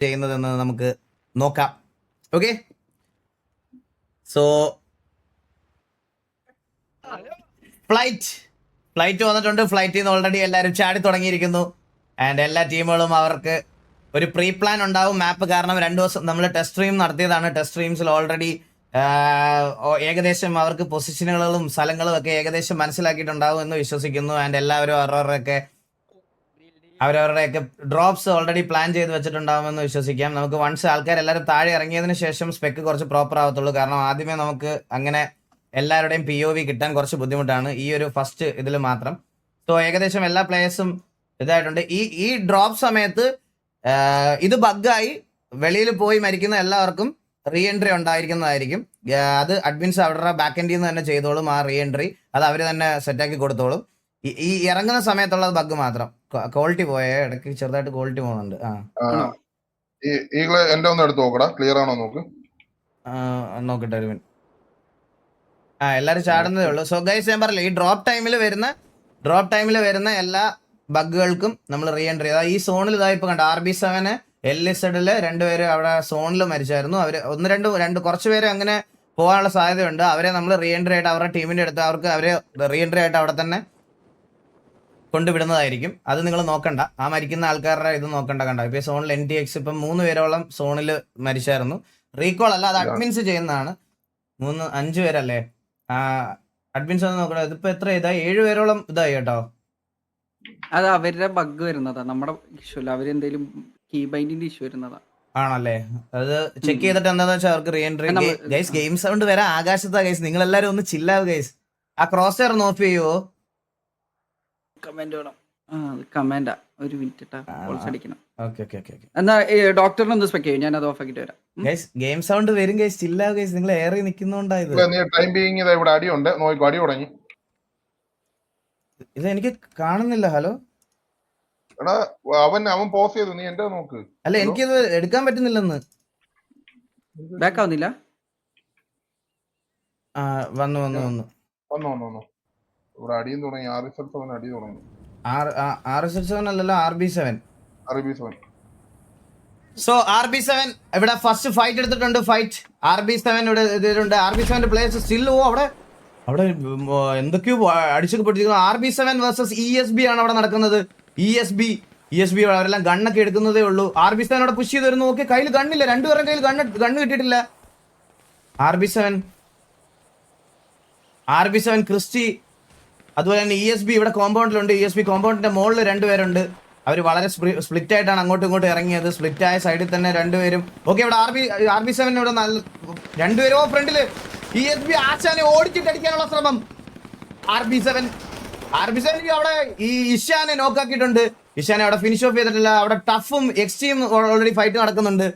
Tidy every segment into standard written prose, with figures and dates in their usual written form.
ചെയ്യുന്നതെന്ന് നമുക്ക് നോക്കാം. ഓക്കെ, സോ ഫ്ലൈറ്റ് വന്നിട്ടുണ്ട്. ഫ്ലൈറ്റിൽ നിന്ന് ഓൾറെഡി എല്ലാവരും ചാടി തുടങ്ങിയിരിക്കുന്നു. ആൻഡ് എല്ലാ ടീമുകളും അവർക്ക് ഒരു പ്രീ പ്ലാൻ ഉണ്ടാവും മാപ്പ്. കാരണം 2 ദിവസം നമ്മൾ ടെസ്റ്റ് സ്ട്രീം നടത്തിയതാണ്. ടെസ്റ്റ് സ്ട്രീംസിൽ ഓൾറെഡി ഏകദേശം അവർക്ക് പൊസിഷനുകളും സ്ഥലങ്ങളും ഒക്കെ ഏകദേശം മനസ്സിലാക്കിയിട്ടുണ്ടാവും എന്ന് വിശ്വസിക്കുന്നു. ആൻഡ് എല്ലാവരും അവരവരുടെയൊക്കെ ഡ്രോപ്സ് ഓൾറെഡി പ്ലാൻ ചെയ്ത് വെച്ചിട്ടുണ്ടാവുമെന്ന് വിശ്വസിക്കാം. നമുക്ക് വൺസ് ആൾക്കാരെല്ലാവരും താഴെ ഇറങ്ങിയതിന് ശേഷം സ്പെക്ക് കുറച്ച് പ്രോപ്പർ ആവത്തുള്ളൂ. കാരണം ആദ്യമേ നമുക്ക് അങ്ങനെ എല്ലാവരുടെയും POV കിട്ടാൻ കുറച്ച് ബുദ്ധിമുട്ടാണ് ഈ ഒരു ഫസ്റ്റ് ഇതിൽ മാത്രം. സോ ഏകദേശം എല്ലാ പ്ലേയേഴ്സും ഇതായിട്ടുണ്ട്. ഈ ഡ്രോപ്പ് സമയത്ത് ഇത് ബഗ്ഗായി വെളിയിൽ പോയി മരിക്കുന്ന എല്ലാവർക്കും റീ എൻട്രി ഉണ്ടായിരിക്കുന്നതായിരിക്കും. അത് അഡ്മിൻസ് അവരുടെ ബാക്ക് എൻഡിൽ നിന്ന് തന്നെ ചെയ്തോളും. ആ റീ എൻട്രി അത് അവർ തന്നെ സെറ്റാക്കി കൊടുത്തോളും. ഈ ഇറങ്ങുന്ന സമയത്തുള്ള ബഗ് മാത്രം. ക്വാളിറ്റി പോയേ ഇടയ്ക്ക് ചെറുതായിട്ട് ക്വാളിറ്റി പോകുന്നുണ്ട്. നോക്കട്ടെ ഒരു മിനിറ്റ്. എല്ലാരും ചാടുന്നതേ ഉള്ളൂ. സോ ഗൈസ്, ഞാൻ പറഞ്ഞില്ല, ഈ ഡ്രോപ്പ് ടൈമിൽ വരുന്ന എല്ലാ ബഗ്ഗുകൾക്കും നമ്മൾ റീ എൻട്രി. അതായത് ഈ സോണിൽ ഇതായി ഇപ്പൊ കണ്ട RB7 LSഡില് 2 പേര് അവിടെ സോണിൽ മരിച്ചായിരുന്നു. അവര് കുറച്ച് പേര് അങ്ങനെ പോകാനുള്ള സാധ്യതയുണ്ട്. അവരെ നമ്മൾ റീ എൻട്രി ആയിട്ട് അവരുടെ ടീമിന്റെ അടുത്ത് അവരെ റീ എൻട്രി ആയിട്ട് അവിടെ തന്നെ കൊണ്ടുവിടുന്നതായിരിക്കും. അത് നിങ്ങൾ നോക്കണ്ട. ആ മരിക്കുന്ന ആൾക്കാരുടെ ഇത് നോക്കണ്ട. കണ്ട ഇപ്പൊ സോണിൽ NTX ഇപ്പം 3 പേരോളം സോണിൽ മരിച്ചായിരുന്നു. റീകോൾ അല്ല, അത് അഡ്മിൻസ് ചെയ്യുന്നതാണ്. 5 പേരല്ലേ അഡ്മിൻസ് ഒന്ന് നോക്കണേ. ഇതിപ്പോ എത്ര ഇതായി? 7 പേരോളം ഇതായി കേട്ടോ. അത് അവരുടെ ബഗ് വരുന്നതാ, നമ്മുടെ ഇഷ്യൂ അല്ല. അവരെന്തേലും കീ ബൈൻഡിന്റെ ഇഷ്യൂ വരുന്നതാ. ആണല്ലേ? അത് ചെക്ക് ചെയ്തിട്ട് എന്താന്ന് വെച്ചാൽ അവർക്ക് re entry. Guys, game sound വരെ ആകാശത്താ ഗൈസ്. നിങ്ങൾ എല്ലാരും ഒന്ന് ചില്ലാവ് ഗൈസ്. ആ ക്രോസ് ഹെയർ ഓഫ് ചെയ്യുവോ? കമന്റ് വേണം. കമന്റാ, ഒരു മിനിറ്റ് അടിക്കണം. എന്നാ ഡോക്ടറിനെ ഒന്ന് സ്പെക്ക് ചെയ്യും, ഞാൻ അത് ഓഫ് ആക്കിട്ട് വരാം. ഗൈസ്, ഗെയിം സൗണ്ട് വരും ഗൈസ്. ചില്ലാവ് ഗൈസ്. നിങ്ങൾ ഏറി നിൽക്കുന്നോണ്ടായത്. ഇത് എനിക്ക് കാണുന്നില്ല. ഹലോ, അല്ല എനിക്കിത് എടുക്കാൻ പറ്റുന്നില്ലെന്ന്. ബാക്ക് ആവുന്നില്ല. വന്നു RSL7 അല്ലല്ലോ, RB7. സോ RB7 ഇവിടെ ഫസ്റ്റ് ഫൈറ്റ് എടുത്തിട്ടുണ്ട്. RB7 ഇവിടെ ഇതിലുണ്ട്. RB7 പ്ലേയേഴ്സ് സ്റ്റിൽ അവിടെ എന്തൊക്കെയോ അടിച്ചൊക്കെ പൊട്ടിച്ചിരിക്കുന്നു. RB7 വേഴ്സസ് ESB ആണ് അവിടെ നടക്കുന്നത്. ESB അവരെല്ലാം ഗണ്ണൊക്കെ എടുക്കുന്നതേ ഉള്ളൂ. RB7 അവിടെ പുഷ് ചെയ്ത് വരുന്നു. ഓക്കെ, കയ്യിൽ ഗണ്ണില്ല. 2 പേരുടെ കയ്യിൽ ഗണ്ണ് കിട്ടിയിട്ടില്ല. RB7 ക്രിസ്റ്റി, അതുപോലെ തന്നെ ESB ഇവിടെ കോമ്പൗണ്ടിലുണ്ട്. ESB കോമ്പൗണ്ടിന്റെ മുകളിൽ 2 പേരുണ്ട്. അവർ വളരെ സ്പ്ലിറ്റ് ആയിട്ടാണ് അങ്ങോട്ടും ഇങ്ങോട്ടും ഇറങ്ങിയത്. സ്പ്ലിറ്റ് ആയ സൈഡിൽ തന്നെ 2 പേരും. ഓക്കെ, ഇവിടെ RB7 ഇവിടെ 2 പേരോ ഫ്രണ്ടില്. ESB ആശാനെ ഓടിച്ചിട്ടടിക്കാനുള്ള ശ്രമം. RB7 അവിടെ ഈ ഇഷാനെ നോക്കാക്കിയിട്ടുണ്ട്. ഇഷാനെ അവിടെ ഫിനിഷ് ഓഫ് ചെയ്തിട്ടില്ല. അവിടെ ടഫും എക്സ്ട്രീം ഓൾറെഡി ഫൈറ്റ് നടക്കുന്നുണ്ട്.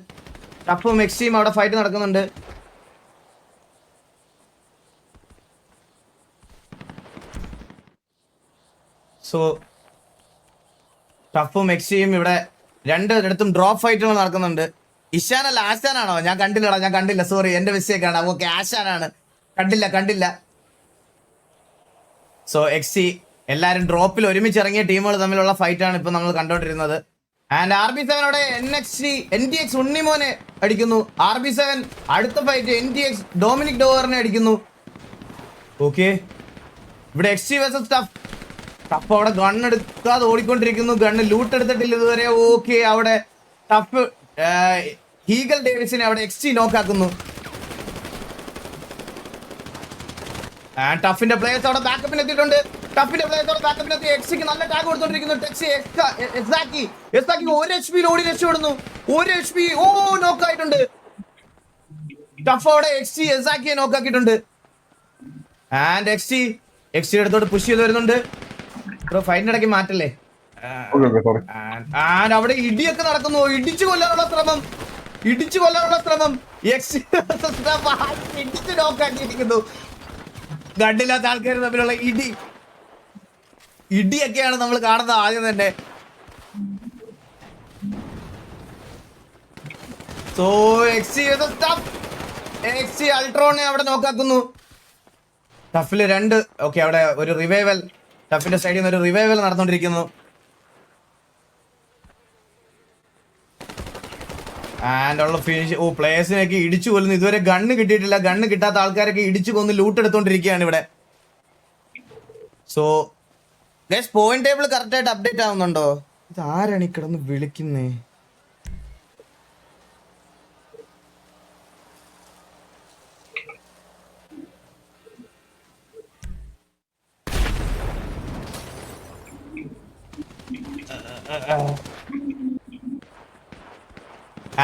അവിടെ ഫൈറ്റ് നടക്കുന്നുണ്ട്. സോ ടഫും എക്സ്ട്രീം ഇവിടെ 2 ഇടത്തും ഡ്രോപ്പ് ഫൈറ്റുകൾ നടക്കുന്നുണ്ട്. ഇഷാനല്ല, ആശാനാണോ? ഞാൻ കണ്ടില്ല. സോറി, എന്റെ മിസ്റ്റേക്ക് ആണ്. ഓക്കെ, ആശാനാണ്. കണ്ടില്ല. സോ എക്സി എല്ലാരും ഡ്രോപ്പിൽ ഒരുമിച്ച് ഇറങ്ങിയ ടീമുകൾ തമ്മിലുള്ള ഫൈറ്റ് ആണ് ഇപ്പൊ നമ്മൾ കണ്ടോണ്ടിരുന്നത്. ആൻഡ് RB7 NTX ഉണ്ണിമോനെ അടിക്കുന്നു. RB7 അടുത്ത ഫൈറ്റ് NTX ഡൊമിനിക് ഡോവറിനെ അടിക്കുന്നു. ഓക്കെ, ഇവിടെ എക്സി വേഴ്സസ് ടഫ് അവിടെ ഗണ്ണെടുക്കാതെ ഓടിക്കൊണ്ടിരിക്കുന്നു. ഗണ്ണ് ലൂട്ട് എടുത്തിട്ടില്ല ഇതുവരെ. ഓക്കെ, അവിടെ ടഫ് ഹീഗൽ ഡേവിസിനെ അവിടെ എക്സി നോക്കാക്കുന്നു. ടഫിന്റെ പ്ലേയേഴ്സ് അവിടെ ബാക്കപ്പിന് എത്തിയിട്ടുണ്ട്. എക്സിക്ക് നല്ല ടാഗ് കൊടുത്തോണ്ടിരിക്കുന്നു. എക്സാക്കി 1 HP ഓടി രക്ഷപ്പെടുന്നു. 1 HP നോക്കായിട്ടുണ്ട്. ടഫ് അവിടെ എക്സാക്കിയെ നോക്കാക്കിയിട്ടുണ്ട്. ആൻഡ് എക്സിയുടെ അടുത്തോട്ട് പുഷ് ചെയ്ത് വരുന്നുണ്ട്. ഫൈറ്റിന്റെ ഇടയ്ക്ക് മാറ്റല്ലേ. അവിടെ ഇടിയൊക്കെ നടക്കുന്നു. ഇടിച്ചു കൊല്ലാനുള്ള ശ്രമം. ഇടിച്ച് നോക്കാക്കിയിരിക്കുന്നു. ഗണ്ണില്ലാത്ത ആൾക്കാർ തമ്മിലുള്ള ഇടിയൊക്കെയാണ് നമ്മൾ കാണുന്നത് ആദ്യം തന്നെ. സോ എക്സി അൾട്രോണിനെ അവിടെ നോക്കാക്കുന്നു. ടഫില് 2. ഓക്കെ, അവിടെ ഒരു റിവൈവൽ, ടഫിന്റെ സൈഡിൽ നിന്ന് ഒരു റിവൈവൽ നടന്നുകൊണ്ടിരിക്കുന്നു. ആൻഡ് ഉള്ള ഫിനിഷ്. ഓ, പ്ലേയേഴ്സിനൊക്കെ ഇടിച്ചു കൊല്ലുന്നു. ഇതുവരെ ഗണ്ണ് കിട്ടിയിട്ടില്ല. ഗണ്ണ് കിട്ടാത്ത ആൾക്കാരൊക്കെ ഇടിച്ചു കൊന്ന് ലൂട്ട് എടുത്തോണ്ടിരിക്കുകയാണ് ഇവിടെ. So guys, point table correct ആയിട്ട് അപ്ഡേറ്റ് ആവുന്നുണ്ടോ? ഇത് ആരാണ് ഈ കിടന്ന് വിളിക്കുന്നേ?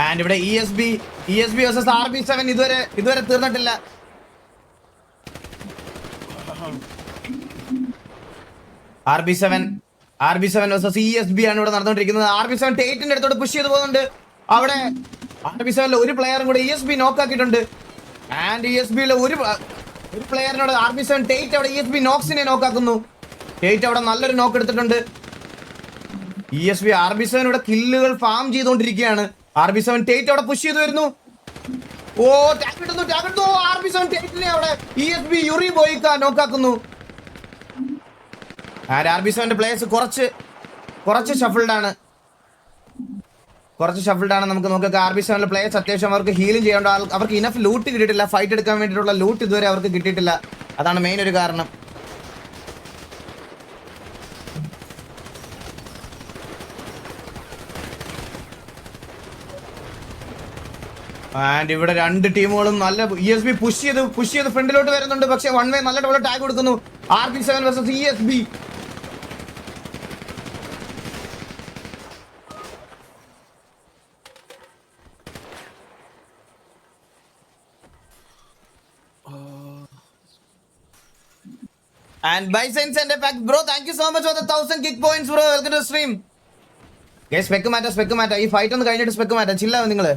ആൻഡ് ഇവിടെ ESB വേഴ്സസ് RB7 ഇതുവരെ തീർന്നിട്ടില്ല. RB7 വേഴ്സസ് ESB ആണ് ഇവിടെ നടന്നുകൊണ്ടിരിക്കുന്നത്. RB7 ടേറ്റിന്റെ അടുത്തോട്ട് പുഷ് ചെയ്ത് പോകുന്നുണ്ട്. അവിടെ RB7 ഒരു പ്ലെയറും കൂടെ ESB നോക്കാക്കിയിട്ടുണ്ട്. ആൻഡ് ESB ഒരു പ്ലെയറിനോട് RB7 ടേറ്റ് അവിടെ ESB നോക്സിനെ നോക്കാക്കുന്നു. ടേറ്റ് അവിടെ നല്ലൊരു നോക്ക് എടുത്തിട്ടുണ്ട്. ESB RB7 ഇവിടെ കില്ലുകൾ ഫാം ചെയ്തുകൊണ്ടിരിക്കുകയാണ്. RB7 ടേറ്റ് അവിടെ പുഷ് ചെയ്ത് വരുന്നു. ഓ, ടാഗ് ഇടുന്നു. RB7 ടേറ്റിനെ അവിടെ ESB യുറി ബോയിക്ക നോക്കാക്കുന്നു. RB7 പ്ലേയേഴ്സ് കുറച്ച് ഷഫിൾഡ് ആണ്. നമുക്ക് നോക്കാം. RB7 പ്ലേയേഴ്സ് അത്യാവശ്യം അവർക്ക് ഹീലിംഗ് ചെയ്യേണ്ട, അവർക്ക് ഇനഫ് ലൂട്ട് കിട്ടിയിട്ടില്ല. ഫൈറ്റ് എടുക്കാൻ വേണ്ടിയിട്ടുള്ള ലൂട്ട് ഇതുവരെ അവർക്ക് കിട്ടിയിട്ടില്ല. അതാണ് മെയിൻ ഒരു കാരണം. ആൻഡ് ഇവിടെ രണ്ട് ടീമുകളും നല്ല ESB പുഷ് ചെയ്ത് ഫ്രണ്ടിലോട്ട് വരുന്നുണ്ട്. പക്ഷെ വൺ വേ നല്ല ഡബിൾ ടാഗ് കൊടുക്കുന്നു. RB7 versus ESB. And by sense and effect, bro, thank you so much for the 1000 kick points, bro. Welcome to the stream. Guys, spec matter. ഈ fight ഒന്ന് കഴിഞ്ഞിട്ട് spec മാറ്റാം. ചില്ലാവും നിങ്ങള്.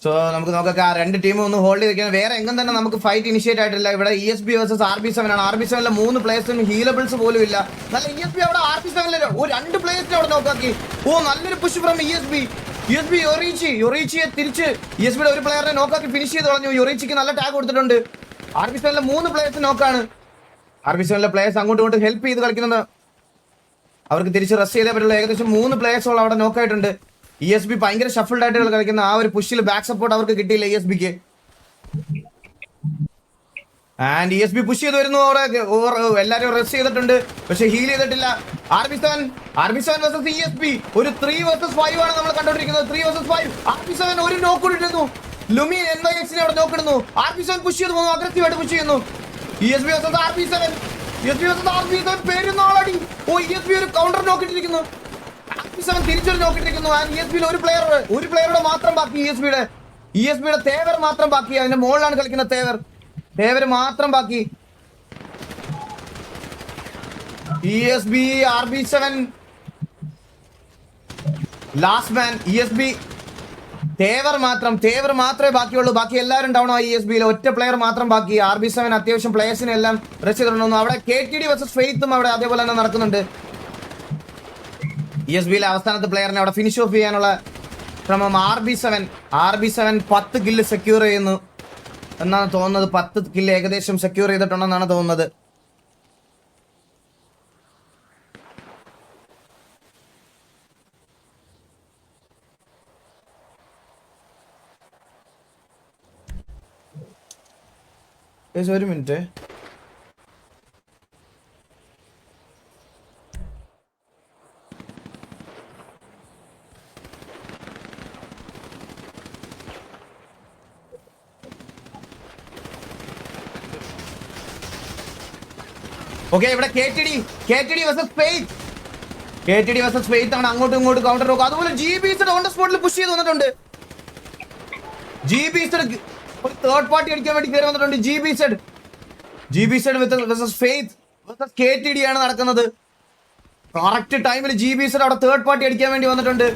So നമുക്ക് നോക്കാം. ആ രണ്ട് ടീമും ഒന്ന് ഹോൾഡ് ചെയ്തിരിക്കുന്നത്. വേറെ എങ്ങും തന്നെ നമുക്ക് ഫൈറ്റ് ഇനിഷ്യേറ്റ് ആയിട്ടില്ല. ഇവിടെ ESB വേഴ്സസ് RB7 ആണ്. RB7 3 പ്ലേയേഴ്സിനും ഹീലബിൾസ് പോലും ഇല്ല. നല്ല ESB അവിടെ RB7 രണ്ട് പ്ലേയേഴ്സിനെ അവിടെ നോക്കാക്കി. ഓ, നല്ലൊരു പുഷ് ഫ്രം ESB യൊറീച്ചിയെ തിരിച്ച് ESB ഒരു പ്ലെയറിനെ നോക്കാക്കി ഫിനിഷ് ചെയ്ത് കളഞ്ഞു. യൊറീച്ചിക്ക് നല്ല ടാഗ് കൊടുത്തിട്ടുണ്ട്. RB7 3 പ്ലേയേഴ്സ് നോക്കാണ്. RB7 പ്ലേയേഴ്സ് അങ്ങോട്ടും ഇങ്ങോട്ടും ഹെൽപ്പ് ചെയ്ത് കളിക്കുന്നത്. അവർക്ക് തിരിച്ച് റെസ്റ്റ് ചെയ്തേ പറ്റുള്ളൂ. ഏകദേശം 3 പ്ലേയേഴ്സോളം അവിടെ നോക്കായിട്ടുണ്ട്. ESB ഭയങ്കര ഷഫിൾഡ് ആയിട്ട് കളിക്കുന്ന ആ ഒരു പുഷിൽ ബാക്ക് സപ്പോർട്ട് അവർക്ക് കിട്ടിയില്ല ESBക്ക്. ആൻഡ് ESB പുഷ് ചെയ്ത് വരുന്നു. അവിടെ എല്ലാരും റെസ്റ്റ് ചെയ്തിട്ടുണ്ട്, പക്ഷെ ഹീൽ ചെയ്തിട്ടില്ല. RB7 വേഴ്സസ് ESB ഒരു 3 വേഴ്സസ് 5 ആണ് നമ്മൾ കണ്ടോണ്ടിരിക്കുന്നത്. 3 വേഴ്സസ് 5. RB7 ഒരു നോക്ക് ഇട്ടിരുന്നു. ലുമി NYXനെ അവിടെ നോക്കിടുന്നു. RB7 പുഷ് ചെയ്ത് പോകുന്നു, അഗ്രസീവായിട്ട് പുഷ് ചെയ്യുന്നു. ESB versus RB7 പെരുന്നാളടി. ഓ, ESB ഒരു കൗണ്ടർ നോക്കിട്ടിരിക്കുന്നു. RB7 തിരിച്ചൊരു നോക്കിട്ടിരിക്കുന്നു. ആൻഡ് ESB ഒരു പ്ലെയറുടെ മാത്രം ബാക്കി. ESBയുടെ തേവർ മാത്രം ബാക്കി. അതിന്റെ മുകളിലാണ് കളിക്കുന്ന തേവർ മാത്രം ബാക്കി. ESB RB7 last man. ESB Thevar മാത്രമേ ബാക്കിയുള്ളൂ. ബാക്കി എല്ലാവരും ഡൗൺ ആയി. ESBയിൽ ഒറ്റ പ്ലെയർ മാത്രം ബാക്കി. RB7 അത്യാവശ്യം പ്ലേയേഴ്സിനെ എല്ലാം റെസ്റ്റ് ചെയ്തിട്ടുണ്ടെന്നു. അവിടെ KTD വേഴ്സസ് ഫെയ്ത്തും അവിടെ അതേപോലെ തന്നെ നടക്കുന്നുണ്ട്. ESBയിലെ അവസാനത്തെ പ്ലെയറിനെ അവിടെ ഫിനിഷ് ഓഫ് ചെയ്യാനുള്ള ശ്രമം. RB7 10 കില്ല് സെക്യൂർ ചെയ്യുന്നു എന്നാണ് തോന്നുന്നത്. 10 കില്ല് ഏകദേശം സെക്യൂർ ചെയ്തിട്ടുണ്ടെന്നാണ് തോന്നുന്നത്. ഒരു മിനിറ്റ്. ഓക്കെ, ഇവിടെ KTD വേഴ്സസ് ഫെയ്ത്ത് ആണ്. അങ്ങോട്ടും ഇങ്ങോട്ടും കൗണ്ടർ നോക്കുക. അതുപോലെ GB ഓൺ ദ സ്പോട്ടിൽ പുഷ് ചെയ്ത് വന്നിട്ടുണ്ട്. GB ഒരു തേർഡ് പാർട്ടി അടിക്കാൻ വേണ്ടി കയറി വന്നിട്ടുണ്ട്. GB versus faith versus KTD ആണ് നടക്കുന്നത്. കറക്റ്റ് ടൈമിൽ GB അവിടെ തേർഡ് പാർട്ടി അടിക്കാൻ വേണ്ടി വന്നിട്ടുണ്ട്.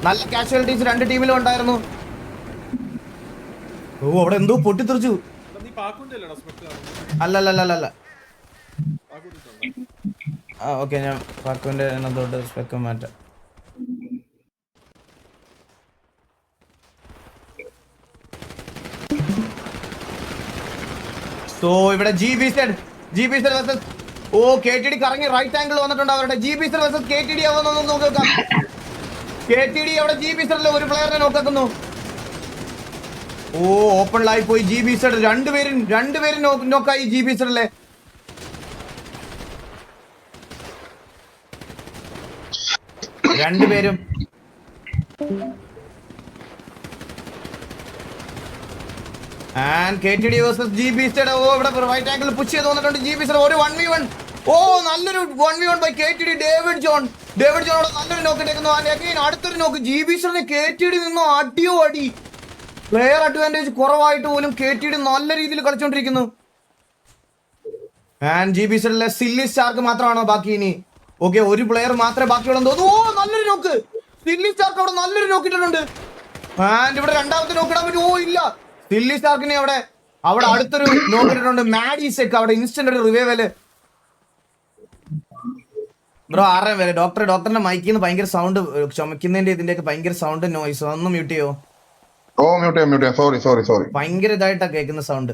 നല്ല കാഷ്വാലിറ്റീസ് രണ്ട് ടീമിലും ഉണ്ടായിരുന്നു. ഓ, അവിടെ എന്തോ പൊട്ടിത്തെറിച്ചു. അല്ലല്ല. ഓക്കെ, ഞാൻ പാക്കുവിന്റെ എണ്ണത്തോട്ട് സ്പെക്ക് മാറ്റാം. സോ ഇവിടെ GB വേഴ്സസ് ഓ KTD കറങ്ങി റൈറ്റ് ആംഗിൾ വന്നിട്ടുണ്ട് അവരുടെ GB സർ വേഴ്സസ് KTD ആവുന്നു നോക്കാം. KTD അവിടെ GB സറിലെ ഒരു പ്ലെയറിനെ നോക്കുന്നു. ഓ ഓപ്പണിലായി പോയി GB സർ. രണ്ടുപേരും നോക്കായി GB സറിലെ. രണ്ടുപേരും KTD വേഴ്സസ് GB സർ. ഓ ഇവിടെ റൈറ്റ് ആംഗിൾ പുഷ് ചെയ്ത് വന്നിട്ടുണ്ട് GB സർ. ഒരു 1v1. ഓ നല്ലൊരു 1v1 by KTD. David John അവിടെ നല്ലൊരു നോക്ക് ഇട്ടേക്കുന്നു. അടുത്തൊരു നോക്ക്. GB സറിന് KTD നിന്നും അടിയോ അടി. പ്ലെയർ അഡ്വാൻറ്റേജ് കുറവായിട്ട് പോലും KTD നല്ല രീതിയിൽ കളിച്ചോണ്ടിരിക്കുന്നു. GB സറിലെ സില്ലി സ്റ്റാർക്ക് മാത്രമാണോ ബാക്കി ഇനി? ഓക്കെ, ഒരു പ്ലെയർ മാത്രമേ ബാക്കിയുള്ളൂ തോന്നുന്നു. ഓ നല്ലൊരു നോക്ക്. സില്ലി സ്റ്റാർക്ക് അവിടെ നല്ലൊരു നോക്ക് ഇട്ടിട്ടുണ്ട്. ഇവിടെ രണ്ടാമത്തെ നോക്ക് ഇടാൻ പറ്റും. ഓ ഇല്ല, സില്ലി സ്റ്റാർക്കിനെ അവിടെ അടുത്തൊരു നോക്ക് ഇട്ടിട്ടുണ്ട്. മാഡിസെക്ക് അവിടെ ഇൻസ്റ്റന്റ് ഒരു റിവൈവല്. ബ്രോ 6 വരെ ഡോക്ടറിന്റെ മൈക്കിൽ നിന്ന് ഭയങ്കര സൗണ്ട്, ചുമക്കുന്നതിന്റെ ഇതിന്റെയൊക്കെ ഭയങ്കര സൗണ്ട് നോയ്സ്. ഒന്ന് മ്യൂട്ട് ചെയ്യോ? ഓ മ്യൂട്ട് ചെയ്യാം. സോറി. ഭയങ്കര ഇതായിട്ടാ കേൾക്കുന്ന സൗണ്ട്.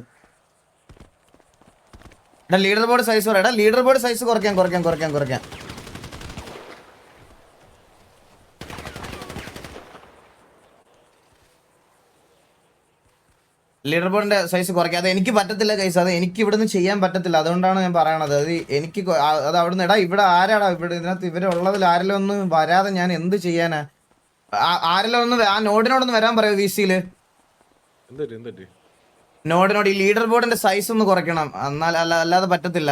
എടാ ലീഡർ ബോർഡ് സൈസ് കുറയ്ക്കാം. ലീഡർ ബോർഡ് സൈസ് കുറയ്ക്കാം. ലീഡർ ബോർഡിന്റെ സൈസ് കുറയ്ക്കാം. അത് എനിക്ക് പറ്റത്തില്ല കൈസ്. അത് എനിക്ക് ഇവിടുന്ന് ചെയ്യാൻ പറ്റത്തില്ല. അതുകൊണ്ടാണ് ഞാൻ പറയണത്. അത് എനിക്ക് അത് അവിടുന്ന് ഇവിടെ ആരാടാ ഇതിനകത്ത് ഇവരുള്ളതിൽ ആരെല്ലാം ഒന്ന് വരാതെ ഞാൻ എന്ത് ചെയ്യാനാ? ആരെല്ലാം ഒന്ന് ആ നോഡിനോടൊന്ന് വരാൻ പറയൂ. VC-ല് നോഡിനോട് ഈ ലീഡർ ബോർഡിന്റെ സൈസ് ഒന്ന് കുറയ്ക്കണം. അല്ലാതെ പറ്റത്തില്ല.